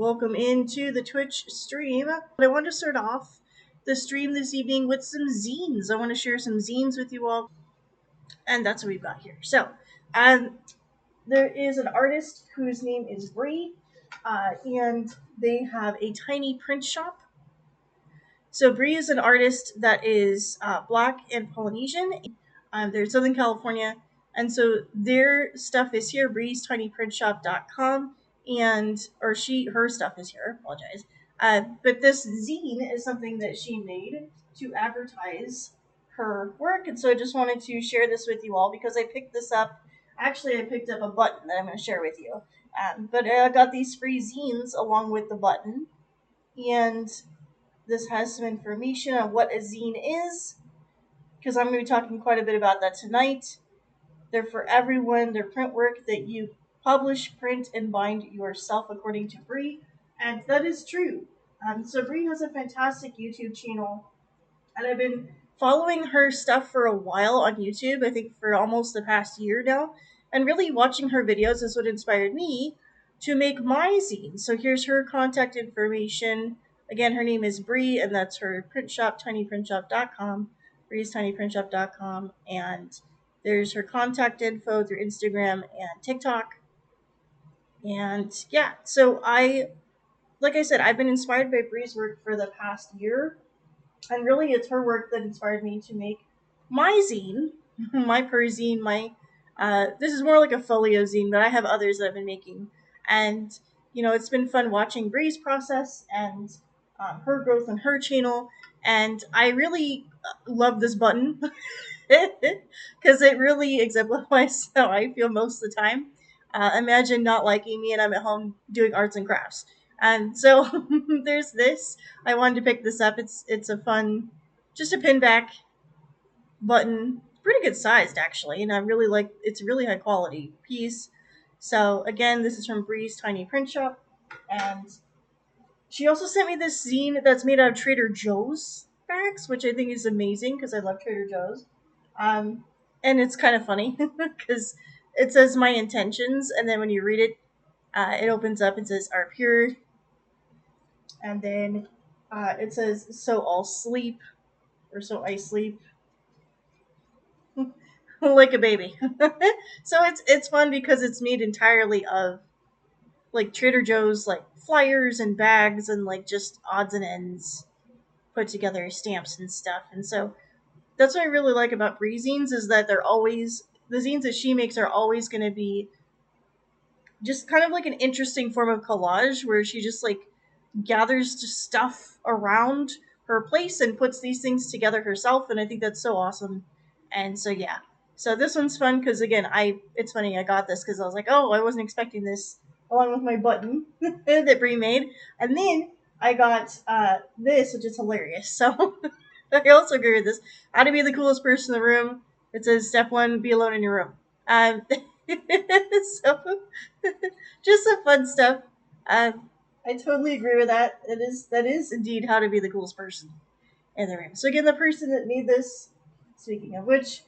welcome into the Twitch stream. I want to start off the stream this evening with some zines. I want to share some zines with you all, and that's what we've got here. So, there is an artist whose name is Bree, and they have a tiny print shop. So Bree is an artist that is Black and Polynesian. They're in Southern California, and so their stuff is here. Bree'sTinyPrintShop.com, and her stuff is here. I apologize. But this zine is something that she made to advertise her work, and so I just wanted to share this with you all because I picked this up. Actually, I picked up a button that I'm going to share with you. But I got these free zines along with the button, and this has some information on what a zine is, because I'm going to be talking quite a bit about that tonight. They're for everyone. They're print work that you publish, print, and bind yourself, according to Bree, and that is true. So Bree has a fantastic YouTube channel, and I've been following her stuff for a while on YouTube, I think for almost the past year now, and really watching her videos is what inspired me to make my zine. So here's her contact information. Again, her name is Bree, and that's her print shop, tinyprintshop.com, Bree'sTinyPrintShop.com, and there's her contact info through Instagram and TikTok. And yeah, so like I said, I've been inspired by Bree's work for the past year, and really it's her work that inspired me to make my zine, my perzine, this is more like a folio zine, but I have others that I've been making. And, it's been fun watching Bree's process and her growth on her channel. And I really love this button because it really exemplifies how I feel most of the time. Imagine not liking me and I'm at home doing arts and crafts. And so there's this. I wanted to pick this up. It's a fun, just a pin back button. Pretty good sized actually, and I really like. It's a really high quality piece. So again, this is from Bree's Tiny Print Shop, and she also sent me this zine that's made out of Trader Joe's bags, which I think is amazing because I love Trader Joe's. And it's kind of funny because it says my intentions, and then when you read it, it opens up and says are pure, and then it says so I'll sleep, or so I sleep like a baby. So it's fun because it's made entirely of like Trader Joe's like flyers and bags and like just odds and ends put together, stamps and stuff. And so that's what I really like about Bree zines is that they're always, the zines that she makes are always going to be just kind of like an interesting form of collage where she just like gathers just stuff around her place and puts these things together herself, and I think that's so awesome. And so yeah, so this one's fun because again, it's funny, I got this because I was like, oh, I wasn't expecting this, along with my button that Brie made, and then I got this, which is hilarious. So I also agree with this. How to be the coolest person in the room. It says step 1, be alone in your room. So just some fun stuff. I totally agree with that. That is indeed how to be the coolest person in the room. So again, the person that made this, speaking of which,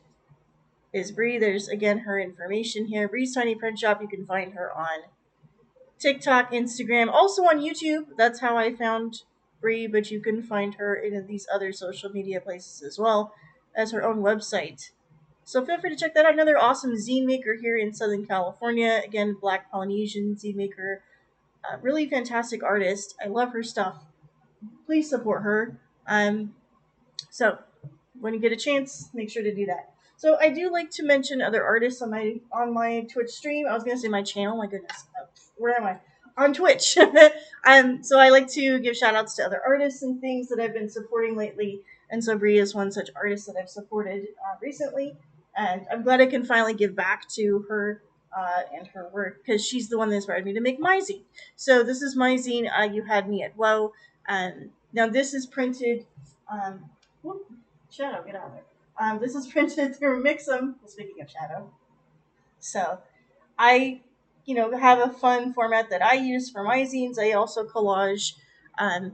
is Bree. There's again her information here. Bree's Tiny Print Shop. You can find her on TikTok, Instagram, also on YouTube. That's how I found Bree, but you can find her in these other social media places as well as her own website. So feel free to check that out. Another awesome zine maker here in Southern California. Again, Black Polynesian zine maker. Really fantastic artist. I love her stuff. Please support her. So when you get a chance, make sure to do that. So I do like to mention other artists on my Twitch stream. I was gonna say my channel. My goodness, where am I? On Twitch. So I like to give shout outs to other artists and things that I've been supporting lately. And so Bree is one such artist that I've supported recently. And I'm glad I can finally give back to her and her work because she's the one that inspired me to make my zine. So this is my zine. You had me at Whoa. Now this is printed. Shadow, get out of there. This is printed through Mixum. Speaking of Shadow, so I, have a fun format that I use for my zines. I also collage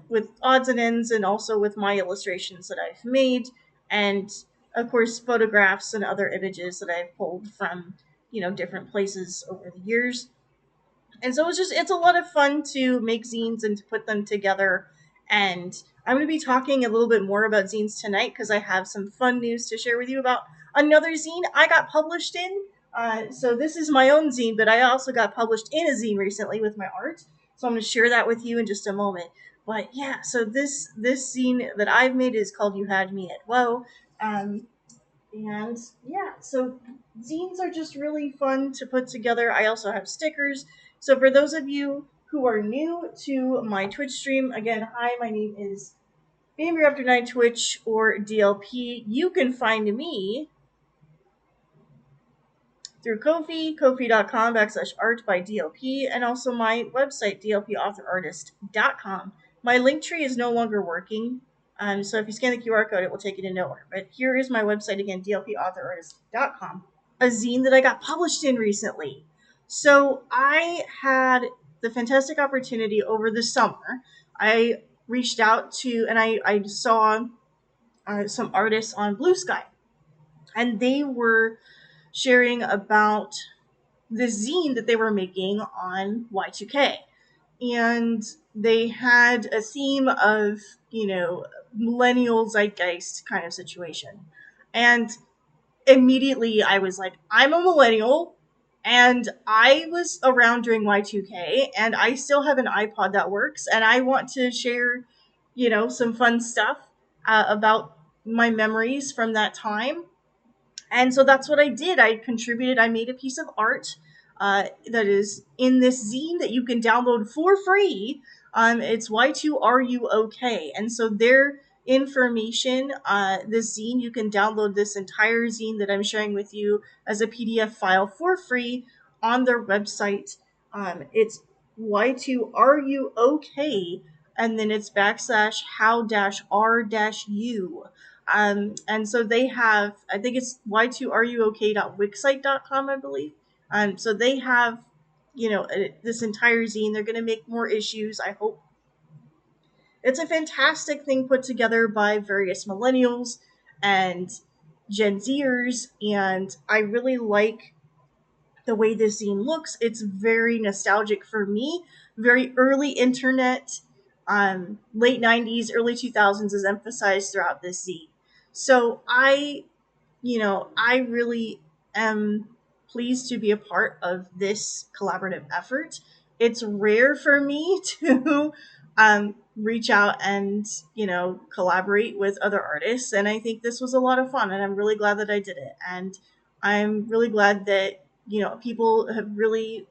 with odds and ends, and also with my illustrations that I've made, and of course photographs and other images that I've pulled from different places over the years. And so it's a lot of fun to make zines and to put them together. And I'm going to be talking a little bit more about zines tonight because I have some fun news to share with you about another zine I got published in. So this is my own zine, but I also got published in a zine recently with my art. So I'm going to share that with you in just a moment. But yeah, so this zine that I've made is called "You Had Me at Whoa." Um, and yeah, so zines are just really fun to put together. I also have stickers. So for those of you who are new to my Twitch stream, again, hi, my name is Bambi After 9 Twitch or DLP. You can find me through Ko-fi, ko-fi.com/art by DLP, and also my website, dlpauthorartist.com. My link tree is no longer working, so if you scan the QR code, it will take you to nowhere. But here is my website again, dlpauthorartist.com. A zine that I got published in recently. So I had the fantastic opportunity over the summer. I reached out to, and I saw some artists on Blue Sky, and they were sharing about the zine that they were making on Y2K. And they had a theme of, millennial zeitgeist kind of situation. And immediately I was like, I'm a millennial and I was around during Y2K and I still have an iPod that works and I want to share, some fun stuff about my memories from that time. And so that's what I did. I contributed, I made a piece of art that is in this zine that you can download for free. It's Y2RUOK. And so their information, this zine, you can download this entire zine that I'm sharing with you as a PDF file for free on their website. It's Y2RUOK, and then it's /how-r-u. And so they have, I think it's y2ruok.wixsite.com, I believe. So they have, this entire zine. They're going to make more issues, I hope. It's a fantastic thing put together by various millennials and Gen Zers, and I really like the way this zine looks. It's very nostalgic for me, very early internet, late 90s, early 2000s is emphasized throughout this zine. So I really am pleased to be a part of this collaborative effort. It's rare for me to reach out and, collaborate with other artists. And I think this was a lot of fun. And I'm really glad that I did it. And I'm really glad that, people have really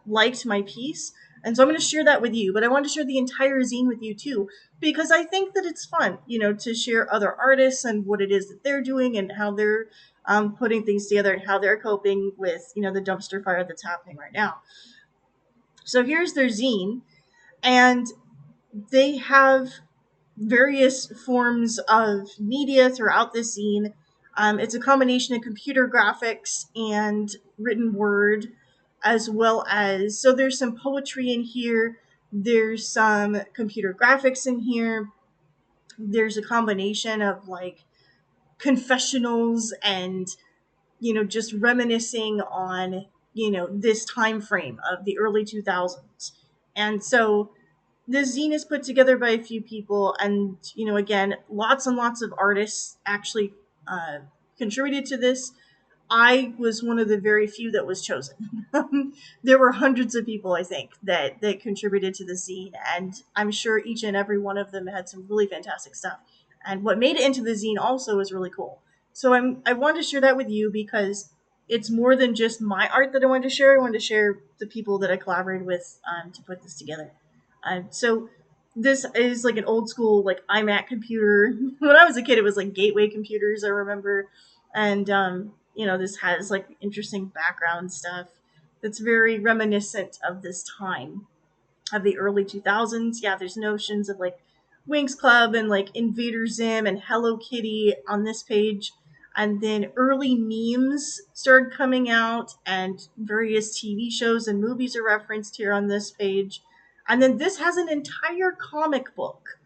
liked my piece. And so I'm going to share that with you. But I want to share the entire zine with you too, because I think that it's fun, to share other artists and what it is that they're doing and how they're putting things together and how they're coping with, the dumpster fire that's happening right now. So here's their zine, and they have various forms of media throughout this zine. It's a combination of computer graphics and written word, as well as, so there's some poetry in here, there's some computer graphics in here, there's a combination of like confessionals and, just reminiscing on, this time frame of the early 2000s. And so this zine is put together by a few people, and again, lots and lots of artists actually contributed to this. I was one of the very few that was chosen. There were hundreds of people, I think, that contributed to the zine, and I'm sure each and every one of them had some really fantastic stuff. And what made it into the zine also is really cool. So I wanted to share that with you because it's more than just my art that I wanted to share. I wanted to share the people that I collaborated with to put this together. So this is like an old school like iMac computer. When I was a kid, it was like Gateway computers, I remember, and this has like interesting background stuff that's very reminiscent of this time of the early 2000s. Yeah, there's notions of like Winx Club and like Invader Zim and Hello Kitty on this page. And then early memes started coming out, and various TV shows and movies are referenced here on this page. And then this has an entire comic book.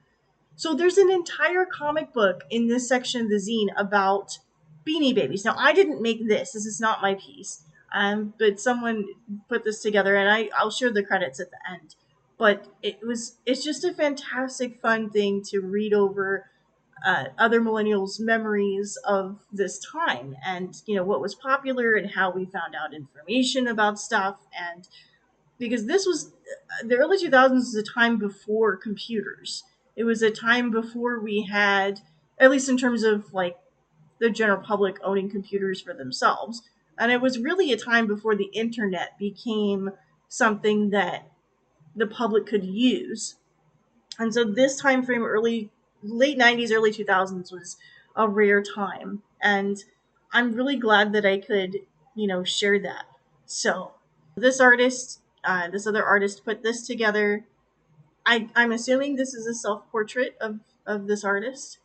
So there's an entire comic book in this section of the zine about Beanie Babies. Now, I didn't make this. This is not my piece. But someone put this together, and I'll share the credits at the end. But it's just a fantastic, fun thing to read over other millennials' memories of this time, and what was popular and how we found out information about stuff. And because this was the early 2000s, was a time before computers. It was a time before we had, at least in terms of like the general public owning computers for themselves. And it was really a time before the internet became something that the public could use. And so this time frame, late 90s, early 2000s, was a rare time. And I'm really glad that I could, share that. So this other artist put this together. I'm assuming this is a self-portrait of this artist.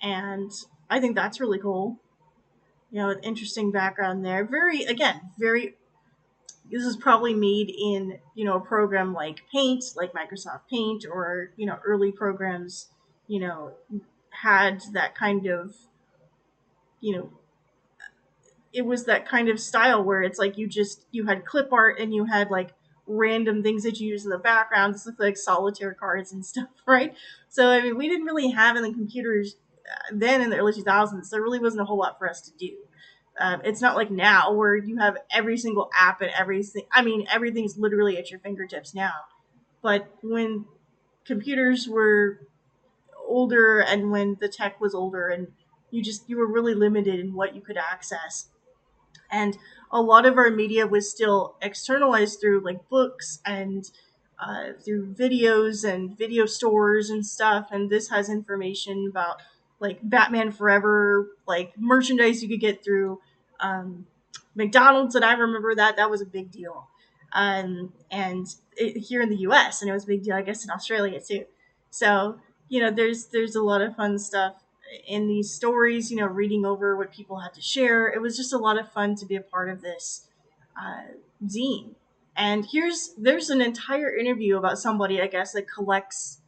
And I think that's really cool. With interesting background there. Very, this is probably made in, a program like Paint, like Microsoft Paint, or, early programs, you know, had that kind of, you know, it was that kind of style where it's like you had clip art and you had like random things that you use in the background. This looked like solitaire cards and stuff, right? So I mean, we didn't really have in the computers then in the early 2000s. There really wasn't a whole lot for us to do. It's not like now where you have every single app and everything. I mean, everything's literally at your fingertips now. But when computers were older and when the tech was older and you were really limited in what you could access, and a lot of our media was still externalized through like books and through videos and video stores and stuff. And this has information about like Batman Forever, like merchandise you could get through McDonald's. And I remember that was a big deal. Here in the US, and it was a big deal, I guess, in Australia too. So there's a lot of fun stuff in these stories, reading over what people had to share. It was just a lot of fun to be a part of this zine. And there's an entire interview about somebody, I guess, that collects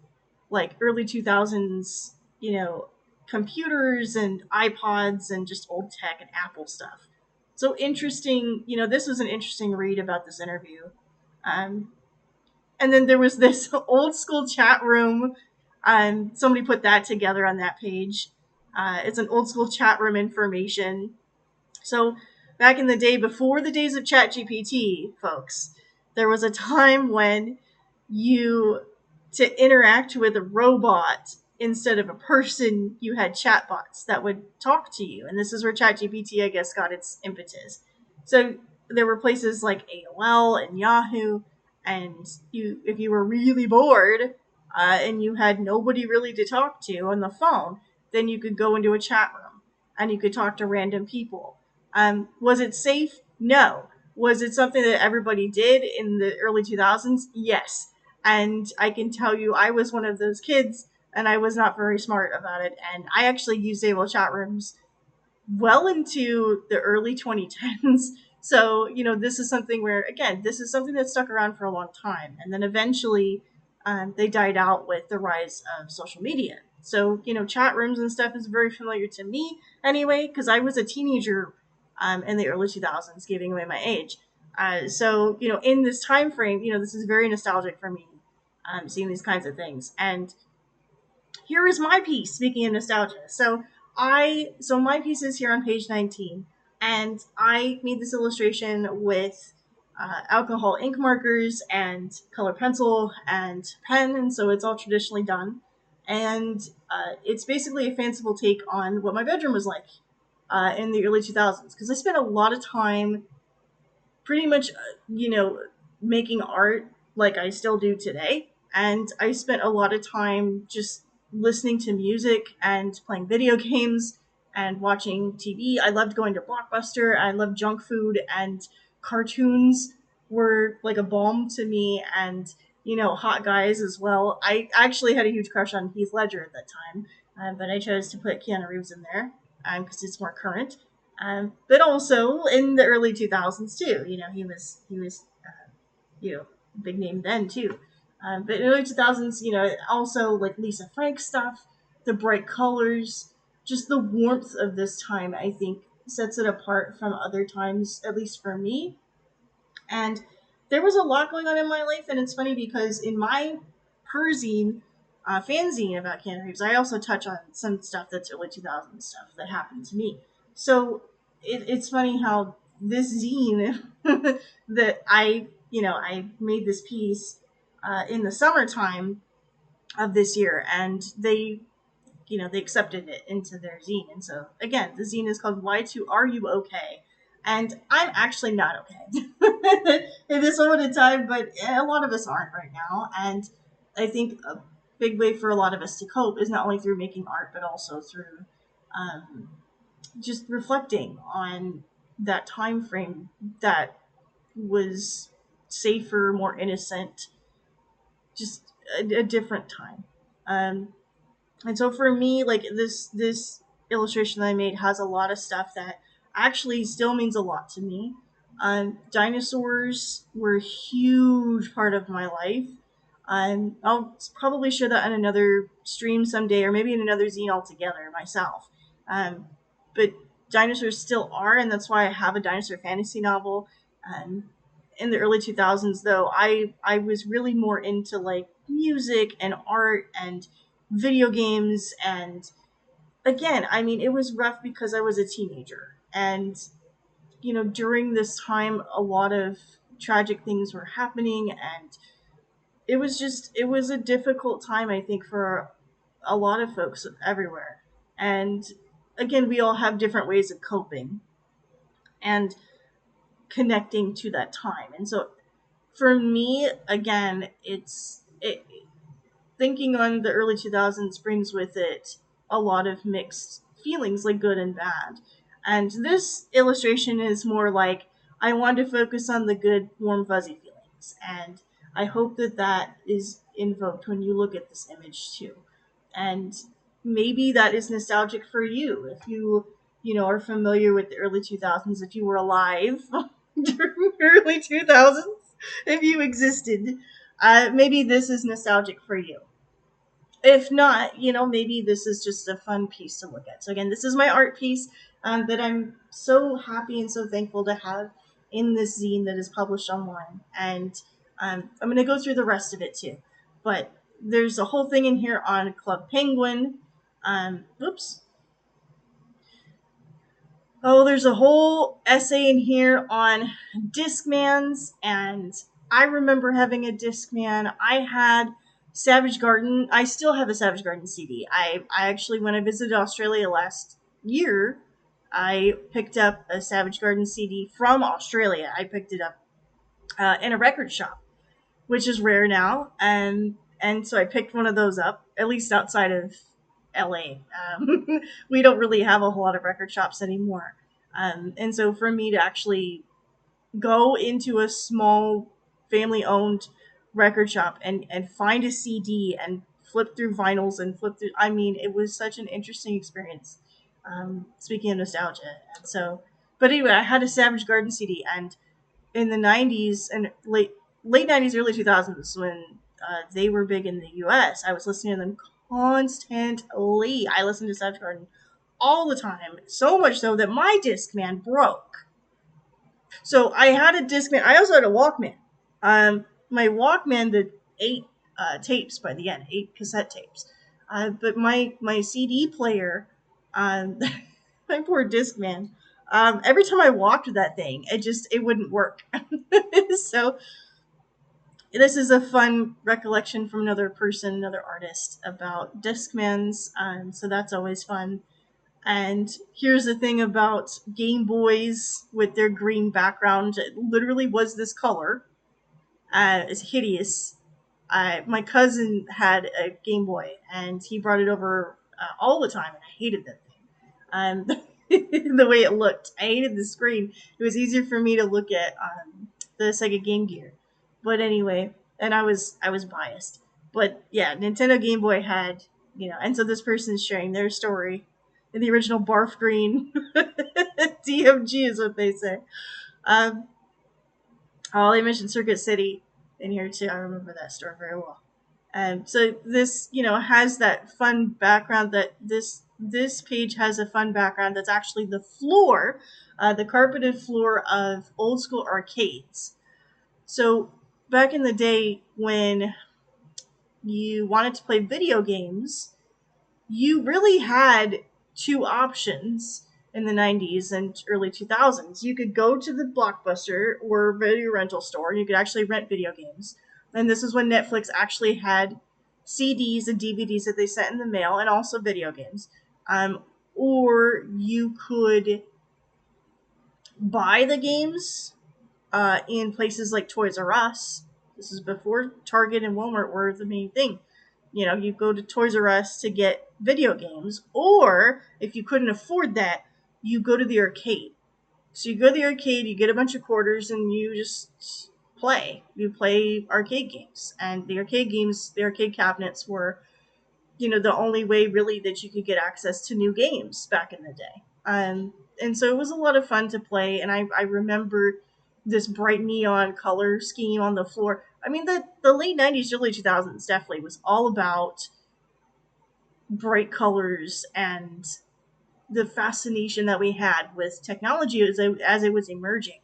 like early 2000s, computers and iPods and just old tech and Apple stuff. So interesting, this was an interesting read about this interview. Um, and then there was this old school chat room. Somebody put that together on that page. It's an old school chat room information. So back in the day, before the days of ChatGPT, folks, there was a time when you, to interact with a robot instead of a person, you had chatbots that would talk to you. And this is where ChatGPT, I guess, got its impetus. So there were places like AOL and Yahoo, and if you were really bored and you had nobody really to talk to on the phone, then you could go into a chat room and you could talk to random people. Was it safe? No. Was it something that everybody did in the early 2000s? Yes. And I can tell you, I was one of those kids, and I was not very smart about it. And I actually used AOL chat rooms well into the early 2010s. So, this is something where, again, this is something that stuck around for a long time. And then eventually they died out with the rise of social media. So, chat rooms and stuff is very familiar to me anyway, because I was a teenager in the early 2000s, giving away my age. So, in this time frame, this is very nostalgic for me, seeing these kinds of things. And here is my piece, speaking of nostalgia. So my piece is here on page 19, and I made this illustration with alcohol ink markers and color pencil and pen, and so it's all traditionally done. And it's basically a fanciful take on what my bedroom was like in the early 2000s, because I spent a lot of time pretty much, making art like I still do today. And I spent a lot of time just listening to music and playing video games and watching TV. I loved going to Blockbuster. I loved junk food, and cartoons were like a balm to me, and, hot guys as well. I actually had a huge crush on Heath Ledger at that time, but I chose to put Keanu Reeves in there because it's more current. But also in the early 2000s too. He was big name then too. But in the early 2000s, also like Lisa Frank stuff, the bright colors, just the warmth of this time, I think sets it apart from other times, at least for me. And there was a lot going on in my life, and it's funny because in my Perzine fanzine about Keanu Reeves, I also touch on some stuff that's early 2000s stuff that happened to me. So it's funny how this zine that I made this piece in the summertime of this year, and they accepted it into their zine. And so again, the zine is called Y2 Are You Okay? And I'm actually not okay in this moment in time, but a lot of us aren't right now. And I think a big way for a lot of us to cope is not only through making art, but also through um, just reflecting on that time frame that was safer, more innocent, just a different time. Um, and so for me, like this illustration that I made has a lot of stuff that actually still means a lot to me. Dinosaurs were a huge part of my life. I'll probably share that on another stream someday, or maybe in another zine altogether myself. Um, but dinosaurs still are, and that's why I have a dinosaur fantasy novel. Um, in the early 2000s, though, I was really more into like music and art and video games. And again, I mean, it was rough because I was a teenager, and during this time a lot of tragic things were happening, and it was a difficult time, I think, for a lot of folks everywhere. And again, we all have different ways of coping and connecting to that time. And so for me, again, thinking on the early 2000s brings with it a lot of mixed feelings, like good and bad. And this illustration is more like I want to focus on the good, warm, fuzzy feelings. And I hope that that is invoked when you look at this image too. And maybe that is nostalgic for you if are familiar with the early 2000s, if you were alive during the early 2000s, if you existed. Maybe this is nostalgic for you. If not, maybe this is just a fun piece to look at. So again, this is my art piece that I'm so happy and so thankful to have in this zine that is published online. And I'm going to go through the rest of it too. But there's a whole thing in here on Club Penguin. Oops. Oh, there's a whole essay in here on Discmans, and I remember having a Discman. I had Savage Garden. I still have a Savage Garden CD. I actually, when I visited Australia last year, I picked up a Savage Garden CD from Australia. I picked it up in a record shop, which is rare now, and so I picked one of those up, at least outside of LA. We don't really have a whole lot of record shops anymore. And so for me to actually go into a small family owned record shop and find a CD and flip through vinyls and flip through, I mean, it was such an interesting experience. Speaking of nostalgia. And so, but anyway, I had a Savage Garden CD, and in the 90s and late 90s, early 2000s, when they were big in the US, I was listening to them constantly. I listened to Savage Garden all the time, so much so that my Discman broke. So I had a Discman. I also had a Walkman. My Walkman did 8 tapes by the end, 8 cassette tapes. But my CD player, my poor Discman. Every time I walked that thing, it wouldn't work. So this is a fun recollection from another person, another artist, about Discmans. So that's always fun. And here's the thing about Game Boys with their green background. It literally was this color. It's hideous. My cousin had a Game Boy, and he brought it over all the time, and I hated that thing. The way it looked. I hated the screen. It was easier for me to look at the Sega Game Gear. But anyway, and I was biased. But yeah, Nintendo Game Boy had, and so this person's sharing their story in the original barf green. DMG is what they say. Um, oh, they mentioned Circuit City in here too. I remember that store very well. So this, has that fun background that this this page has a fun background that's actually the floor, the carpeted floor of old school arcades. So back in the day when you wanted to play video games, you really had two options in the 90s and early 2000s. You could go to the Blockbuster or video rental store and you could actually rent video games. And this is when Netflix actually had CDs and DVDs that they sent in the mail and also video games. Or you could buy the games in places like Toys R Us. This is before Target and Walmart were the main thing. You know, you go to Toys R Us to get video games, or if you couldn't afford that, you go to the arcade. So you go to the arcade, you get a bunch of quarters, and you just play. You play arcade games, and the arcade games, the arcade cabinets were, you know, the only way really that you could get access to new games back in the day. And so it was a lot of fun to play, and I remember this bright neon color scheme on the floor. I mean, the late 90s, early 2000s definitely was all about bright colors and the fascination that we had with technology as it was emerging.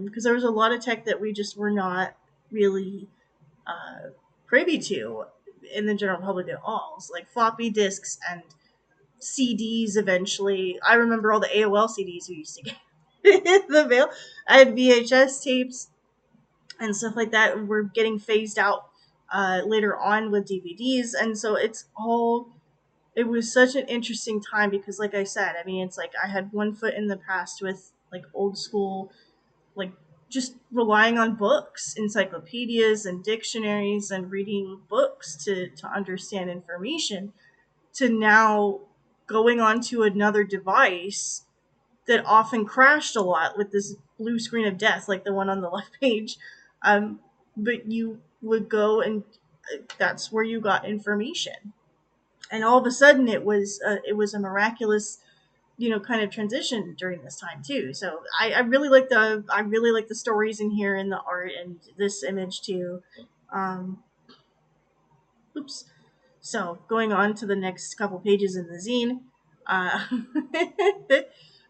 Because there was a lot of tech that we just were not really uh, privy to in the general public at all. So like floppy disks and CDs eventually. I remember all the AOL CDs we used to get in the mail. I had VHS tapes and stuff like that were getting phased out later on with DVDs. And so it was such an interesting time because, like I said, I mean, it's like I had one foot in the past with like old school, like just relying on books, encyclopedias and dictionaries and reading books to understand information, to now going onto another device that often crashed a lot with this blue screen of death, like the one on the left page. But you would go and that's where you got information. And all of a sudden, it was a miraculous, you know, kind of transition during this time too. So I really like the stories in here and the art and this image too. Um, oops. So going on to the next couple pages in the zine. Uh,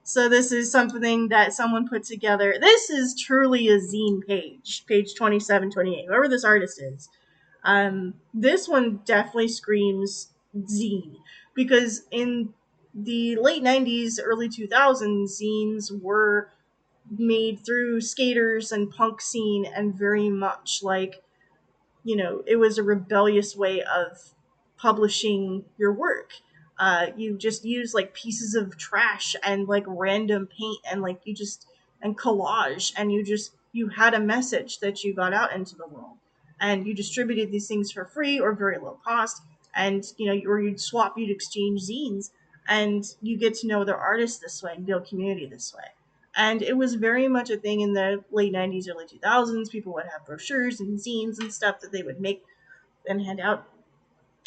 so this is something that someone put together. This is truly a zine page, page 27, 28, whoever this artist is. This one definitely screams zine because in the late 90s, early 2000s, zines were made through skaters and punk scene and very much like, you know, it was a rebellious way of publishing your work. You just use like pieces of trash and like random paint and like you just and collage and you had a message that you got out into the world and you distributed these things for free or very low cost, and you know, or you'd exchange zines and you get to know other artists this way and build community this way. And it was very much a thing in the late 90s, early 2000s. People would have brochures and zines and stuff that they would make and hand out.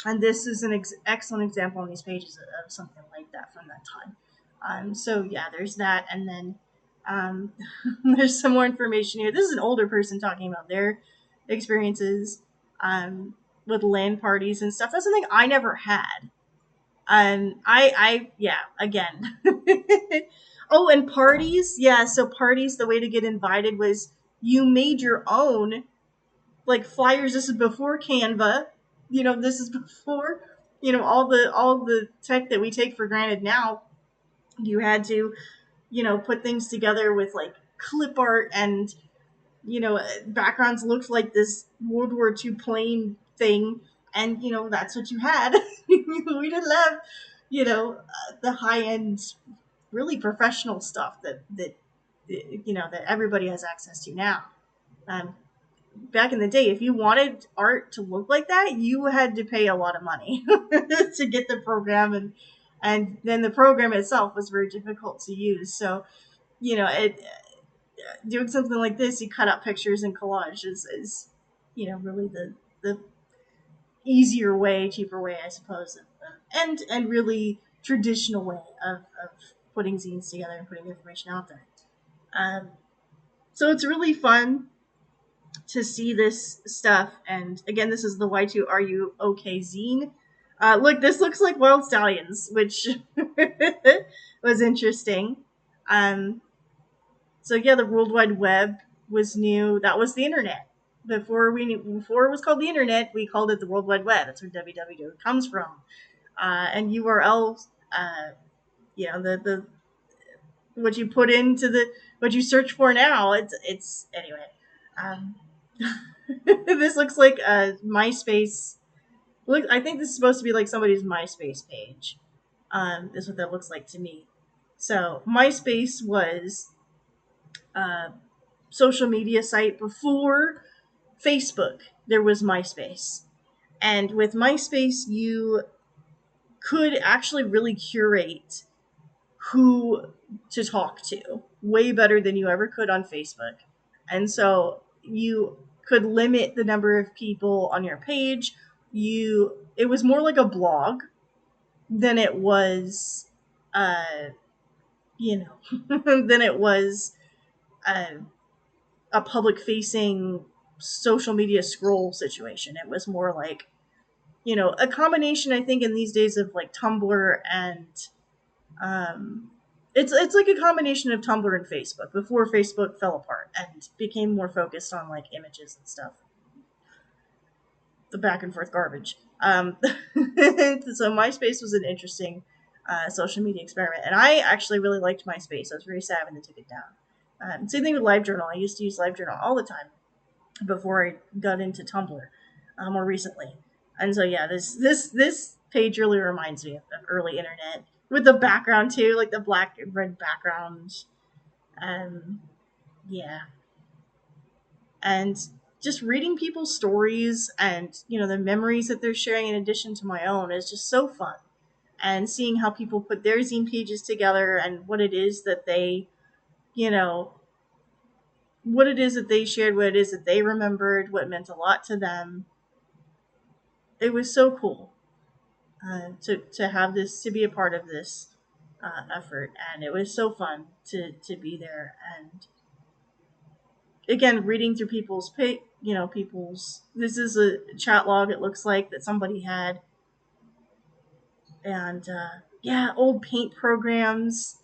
And this is an excellent example on these pages of something like that from that time. So, yeah, there's that. And then um, there's some more information here. This is an older person talking about their experiences with LAN parties and stuff. That's something I never had. Yeah, again. Oh, and parties. Yeah, so parties, the way to get invited was you made your own, like flyers. This is before Canva. You know, this is before, you know, all the tech that we take for granted now. You had to, you know, put things together with like clip art and, you know, backgrounds looked like this World War II plane thing, and you know that's what you had. We didn't have, you know, the high end, really professional stuff that you know that everybody has access to now. Um, Back in the day, if you wanted art to look like that, you had to pay a lot of money to get the program, and then the program itself was very difficult to use. So you know, it doing something like this, you cut out pictures and collage is you know, really the easier way, cheaper way, I suppose, and really traditional way of putting zines together and putting information out there. Um, so it's really fun to see this stuff. And again, this is the Y2 Are You OK zine. Look, this looks like wild stallions, which was interesting. Um, so yeah, the World Wide Web was new. That was the internet. Before it was called the internet, we called it the World Wide Web. That's where www comes from. And URLs, the what you put into the what you search for now. It's anyway. Um, this looks like a MySpace. Look, I think this is supposed to be like somebody's MySpace page. Is what that looks like to me. So MySpace was a social media site before Facebook. There was MySpace, and with MySpace, you could actually really curate who to talk to way better than you ever could on Facebook. And so you could limit the number of people on your page. It was more like a blog than it was uh than it was uh, a public facing social media scroll situation. It was more like, a combination, I think, in these days of like Tumblr and um it's like a combination of Tumblr and Facebook before Facebook fell apart and became more focused on like images and stuff, the back and forth garbage. So MySpace was an interesting social media experiment, and I actually really liked MySpace. I was very sad when they took it down. Same thing with LiveJournal. I used to use LiveJournal all the time before I got into Tumblr more recently. And so yeah, this page really reminds me of early internet with the background too, like the black and red background. Um, yeah, and just reading people's stories and the memories that they're sharing in addition to my own is just so fun. And seeing how people put their zine pages together and what it is that they, you know, what it is that they shared, what it is that they remembered, what meant a lot to them. It was so cool to have this, to be a part of this effort, and it was so fun to be there. And again, reading through people's. This is a chat log. It looks like that somebody had, and yeah, old paint programs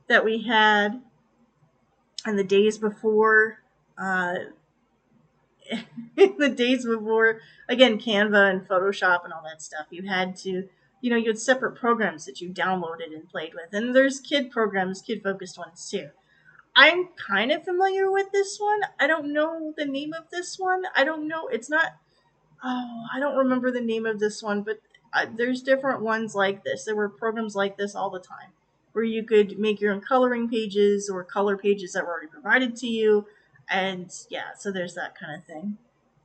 that we had, and the days before. In the days before, again, Canva and Photoshop and all that stuff, you had to, you had separate programs that you downloaded and played with. And there's kid programs, kid focused ones too. I'm kind of familiar with this one. I don't know the name of this one. I don't know. It's not. Oh, I don't remember the name of this one, but there's different ones like this. There were programs like this all the time where you could make your own coloring pages or color pages that were already provided to you. And yeah, so there's that kind of thing.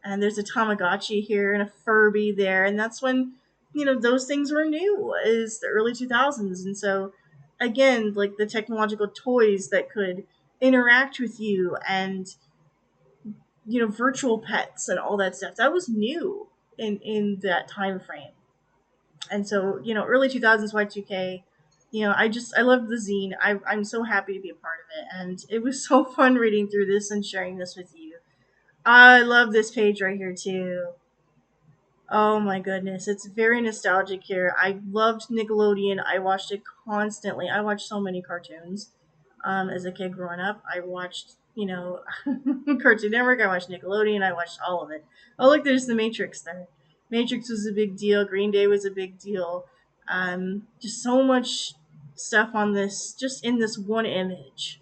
And there's a Tamagotchi here and a Furby there. And that's when, those things were new, is the early 2000s. And so, again, like the technological toys that could interact with you and virtual pets and all that stuff. That was new in that time frame. And so, early 2000s Y2K, I love the zine. I'm so happy to be a part of it. And it was so fun reading through this and sharing this with you. I love this page right here too. Oh my goodness, it's very nostalgic here. I loved Nickelodeon. I watched it constantly. I watched so many cartoons as a kid growing up. I watched, Cartoon Network. I watched Nickelodeon. I watched all of it. Oh, look, there's the Matrix there. Matrix was a big deal. Green Day was a big deal. Just so much stuff on this, just in this one image.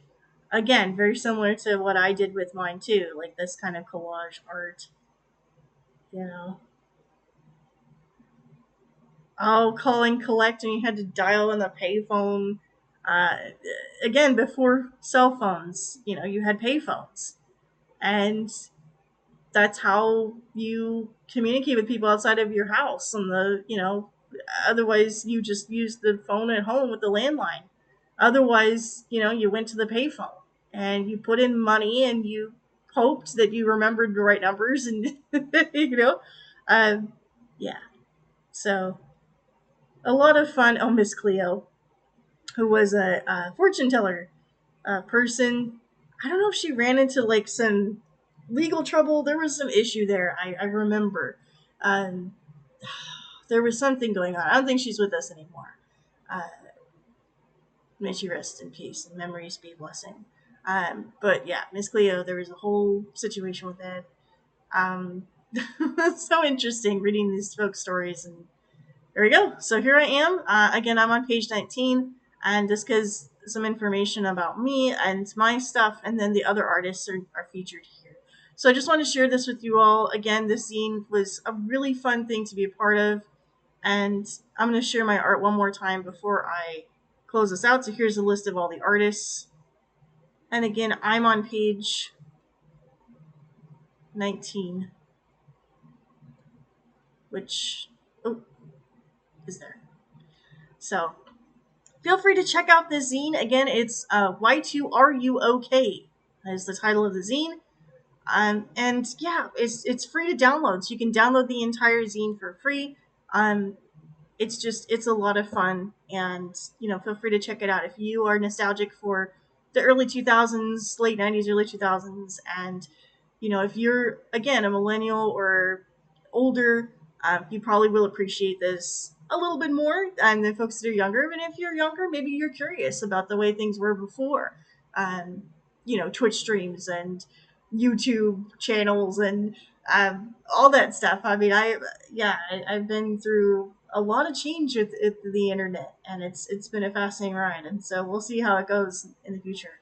Again, very similar to what I did with mine too, like this kind of collage art, you know. Oh, call and collect, and you had to dial in the payphone. Uh, Again, before cell phones, you had payphones, and that's how you communicate with people outside of your house. And otherwise you just use the phone at home with the landline. Otherwise, you went to the payphone and you put in money and you hoped that you remembered the right numbers and um, yeah. So a lot of fun. Oh, Miss Cleo, who was a fortune teller person. I don't know if she ran into like some legal trouble. There was some issue there. I remember. Um, there was something going on. I don't think she's with us anymore. Uh, May she rest in peace and memories be a blessing. But yeah, Miss Cleo, there was a whole situation with it. Um, it's so interesting reading these folks' stories. And there we go. So here I am. Again, I'm on page 19, and just because some information about me and my stuff, and then the other artists are featured here. So I just want to share this with you all. Again, this zine was a really fun thing to be a part of, and I'm going to share my art one more time before I close this out. So here's a list of all the artists. And again, I'm on page 19, which is there. So feel free to check out this zine. Again, it's Y2RUOK is the title of the zine. And yeah, it's free to download. So you can download the entire zine for free. It's a lot of fun, and feel free to check it out if you are nostalgic for the early 2000s, late 90s, early 2000s, and if you're again a millennial or older, you probably will appreciate this a little bit more than folks that are younger. But if you're younger, maybe you're curious about the way things were before, um, Twitch streams and YouTube channels and all that stuff. I mean, I've been through a lot of change with the internet, and it's been a fascinating ride. And so we'll see how it goes in the future.